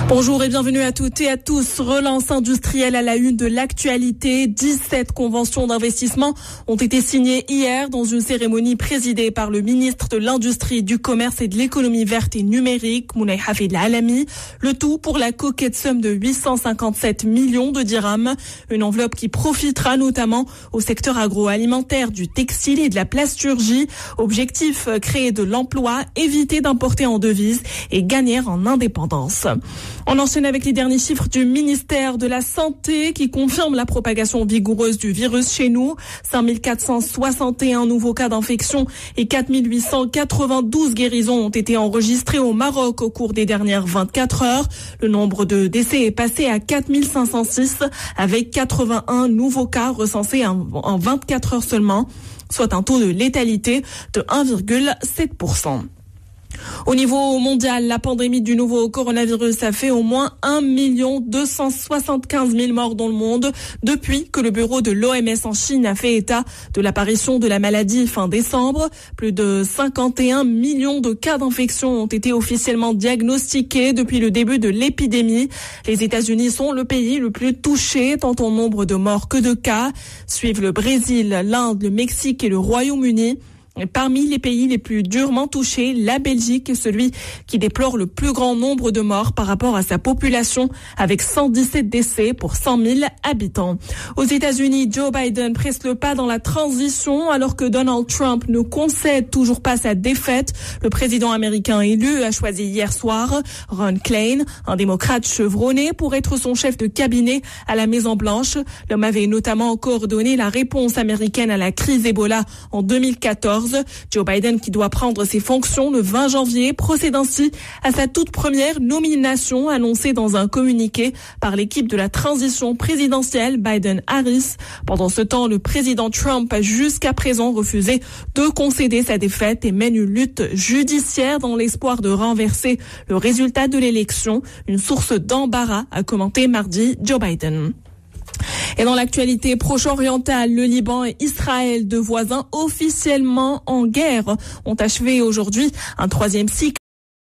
Bonjour et bienvenue à toutes et à tous. Relance industrielle à la une de l'actualité. 17 conventions d'investissement ont été signées hier dans une cérémonie présidée par le ministre de l'Industrie, du Commerce et de l'Économie verte et numérique, Mounay Hafid Al-Alami. Le tout pour la coquette somme de 857 millions de dirhams. Une enveloppe qui profitera notamment au secteur agroalimentaire, du textile et de la plasturgie. Objectif, créer de l'emploi, éviter d'importer en devises et gagner en indépendance. On enchaîne avec les derniers chiffres du ministère de la Santé qui confirment la propagation vigoureuse du virus chez nous. 5461 nouveaux cas d'infection et 4892 guérisons ont été enregistrés au Maroc au cours des dernières 24 heures. Le nombre de décès est passé à 4506 avec 81 nouveaux cas recensés en 24 heures seulement, soit un taux de létalité de 1,7%. Au niveau mondial, la pandémie du nouveau coronavirus a fait au moins 1 275 000 morts dans le monde depuis que le bureau de l'OMS en Chine a fait état de l'apparition de la maladie fin décembre. Plus de 51 millions de cas d'infection ont été officiellement diagnostiqués depuis le début de l'épidémie. Les États-Unis sont le pays le plus touché, tant en nombre de morts que de cas. Suivent le Brésil, l'Inde, le Mexique et le Royaume-Uni. Parmi les pays les plus durement touchés, la Belgique est celui qui déplore le plus grand nombre de morts par rapport à sa population, avec 117 décès pour 100 000 habitants. Aux États-Unis, Joe Biden presse le pas dans la transition alors que Donald Trump ne concède toujours pas sa défaite. Le président américain élu a choisi hier soir Ron Klain, un démocrate chevronné, pour être son chef de cabinet à la Maison-Blanche. L'homme avait notamment coordonné la réponse américaine à la crise Ebola en 2014. Joe Biden, qui doit prendre ses fonctions le 20 janvier, procède ainsi à sa toute première nomination annoncée dans un communiqué par l'équipe de la transition présidentielle Biden-Harris. Pendant ce temps, le président Trump a jusqu'à présent refusé de concéder sa défaite et mène une lutte judiciaire dans l'espoir de renverser le résultat de l'élection. Une source d'embarras a commenté mardi Joe Biden. Et dans l'actualité proche-orientale, le Liban et Israël, deux voisins officiellement en guerre, ont achevé aujourd'hui un troisième cycle